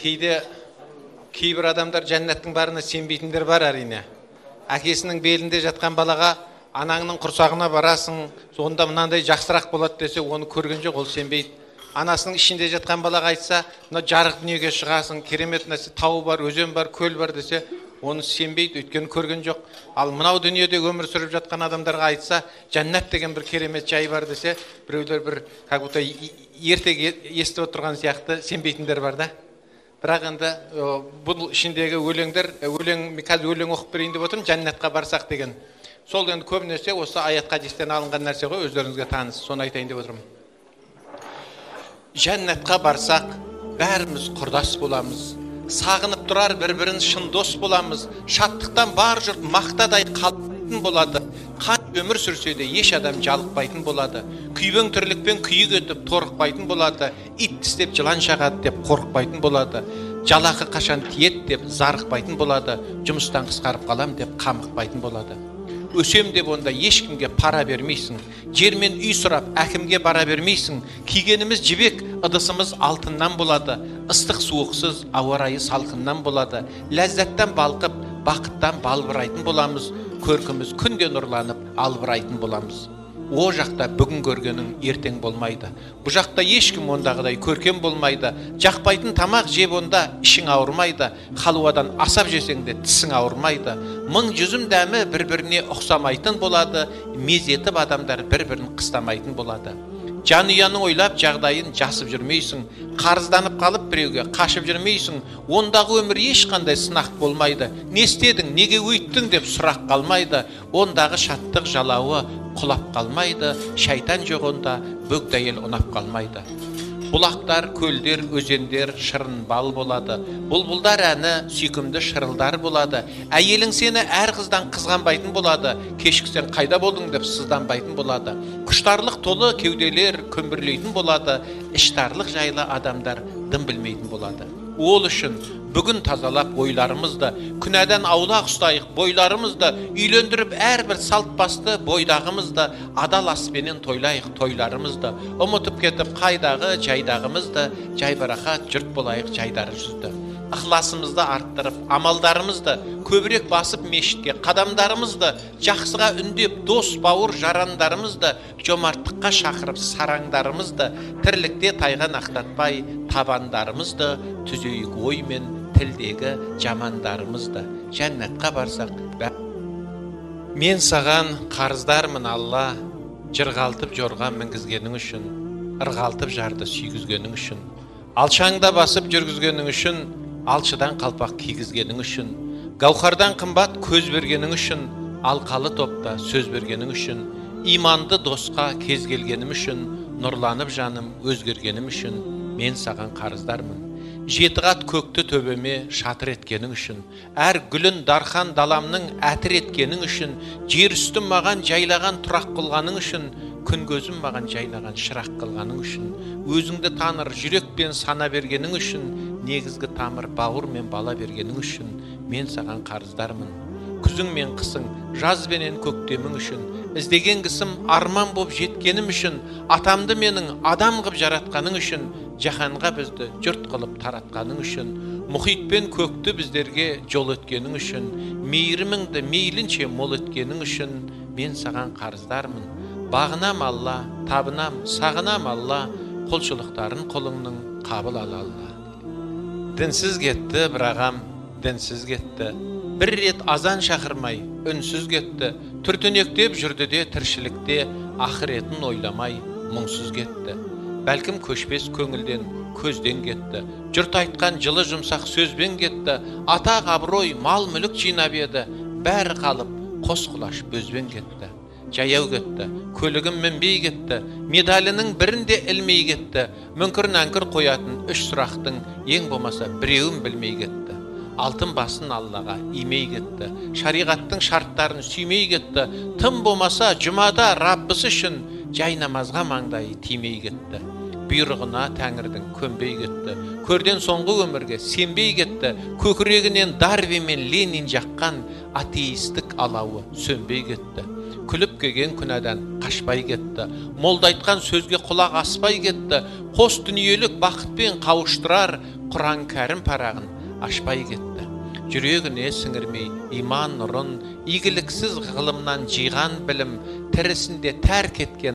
Кейде кейбір адамдар жәннаттың барына сенбейтіндер бар әрине. Әкесінің белінде жатқан балаға анаңның құрсағына барасың, сонда мынандай жақсырақ болады десе, оны көрген жоқ, ол сенбейді. Анасының ішінде жатқан балаға айтса, мына жарық дүниеге шығасың, керемет нәрсе, тау бар, өзен бар, көл бар десе, оны сенбейді, өйткені көрген жоқ. Ал мынау дүниеде өмір сүріп жатқан адамдарға айтса, жәннат деген бір керемет жай бар десе, біреулер бір как будто ертек естіп отырған сияқты сенбейтіндер бар да. Бірақ енді бұл ішіндегі өлеңдер, қазір өлең оқып берейін деп отырмын, жәннатқа барсақ деген. Сол енді көбінесе осы аят хадистен алынған нәрсе ғой, өздеріңізге таныс, соны айтайын деп отырмын. Жәннатқа барсақ, бәріміз құрдас боламыз. Сағынып тұрар бір-бірін шын дос боламыз. Шаттықтан бар жұрт мақтадай қалпайтын болады. Қан өмір сүрсе де еш адам жалықпайтын болады. Күйбең тірлікпен күйік өтіп торықпайтын болады. Ит тістеп жылан шағады деп қорықпайтын болады. Жалақы қашан тиет деп зарықпайтын болады. Жұмыстан қысқарып қалам деп қамықпайтын болады. Өсем деп онда ешкімге пара бермейсің. Жермен үй сұрап әкімге бара бермейсің. Кигеніміз жібек, ыдысымыз алтыннан болады. Ыстық суықсыз, ауа райы салқыннан болады. Ләззаттан балқып, бақыттан балбырайтын боламыз. Көркіміз күнде нұрланып, албырайтын боламыз. О жақта бүгін көргенің ертең болмайды. Бұл жақта ешкім ондағыдай көркем болмайды. Жақпайтын тамақ жеп онда ішің ауырмайды. Халуадан асап жесең де тісің ауырмайды. Мың жүзім дәмі бір-біріне ұқсамайтын болады. Мезетіп адамдар бір-бірін қыстамайтын болады. Жанұяның ойлап жағдайын жасып жүрмейсің. Қарызданып қалып біреуге қашып жүрмейсің. Ондағы өмір ешқандай сынақ болмайды. Не істедің, неге өйттің деп сұрақ қалмайды. Ондағы шаттық жалауы құлап қалмайды. Шайтан жоқ онда, бөгдәйел ұнап қалмайды. Бұлақтар, көлдер, өзендер шырын бал болады. Бұлбұлдар әні сүйкімді шырылдар болады. Әйелің сені әр қыздан қызғанбайтын болады. Кешкісен қайда болдың деп сызданбайтын болады. Құштарлық толы кеуделер көмбірлейтін болады. Іштарлық жайлы адамдар дым білмейтін болады. Ол үшін бүгін тазалап ойларымызды, күнәдан аулақ ұстайық бойларымызды, үйлендіріп әрбір салт басты бойдағымызды, адал аспенен тойлайық тойларымызды, ұмытып кетіп қайдағы жайдағымызды, жайбарақат жұрт болайық жайдары жүзді. Ықыласымызды арттырып, амалдарымызды, көбірек басып мешітке қадамдарымызды, жақсыға үндеп дос бауыр жарандарымызды, жомарттыққа шақырып сараңдарымызды, тірлікте тайған ақтатпай табандарымызды, түзейік оймен тілдегі жамандарымызды. Жәннатқа барсақ, мен саған қарыздармын Алла, жырғалтып жорға мінгізгенің үшін, ырғалтып жарды сүйгізгенің үшін, алшаңда басып жүргізгенің үшін, алшыдан қалпақ кигізгенің үшін, гауһардан қымбат көз бергенің үшін, алқалы топта сөз бергенің үшін, иманды досқа кез келгенім үшін, нұрланып жаным өзгергенім үшін, мен саған қарыздармын. Жеті қат көкті төбеме шатыр еткенің үшін, әр гүлін дархан даламның әтір еткенің үшін, жер үстін маған жайлаған тұрақ қылғаның үшін, күн көзім маған жайнаған шырақ қылғаның үшін, өзіңді таныр жүрекпен сана бергенің үшін, негізгі тамыр бауыр мен бала бергенің үшін, мен саған қарыздармын. Күзің мен қысың, жаз бенен көктемің үшін, іздеген кісім арман боп жеткенім үшін, атамды менің адам қып жаратқаның үшін, жаһанға бізді жұрт қылып таратқаның үшін, мұхит пен көкті біздерге жол өткенің үшін, мейіріміңді мейлінше мол еткенің үшін, мен саған қарыздармын. Бағынам Алла, табынам, сағынам Алла, құлшылықтарын қолыңның қабыл ал Алла. Дінсіз кетті бір ағам, дінсіз кетті. Бір рет азан шақырмай, үнсіз кетті. Түртінектеп жүрді де тіршілікте, ақыретін ойламай, мұңсыз кетті. Бәлкім көшпес көңілден, көзден кетті. Жұрт айтқан жылы жұмсақ сөзбен кетті. Атақ абырой, мал мүлік жинап еді. Бәрі қалып, қос құлаш бөзбен кетті. Жаяу кетті, көлігім мінбей кетті, медалінің бірінде ілмей кетті, мүңкір нәңкір қоятын үш сұрақтың ең болмаса біреуін білмей кетті. Алтын басын Аллаға имей кетті, шариғаттың шарттарын сүймей кетті, тым болмаса жұмада Раббысы үшін жай намазға маңдайы тимей кетті. Бұйрығына Тәңірдің көнбей кетті, көрден соңғы өмірге сенбей кетті, көкірегінен Дарвин мен Ленин жаққан атеистік алауы сөнбей кетті. Күліп келген күнәдан қашпай кетті, молда айтқан сөзге құлақ аспай кетті, қос дүниелік бақытпен қауыштырар Kur'an-ı Kerim paragın aşpay getdi. Jürегine siňirmey, iman nurun, igiliksiz gylymdan jigan bilim terisinde terk etken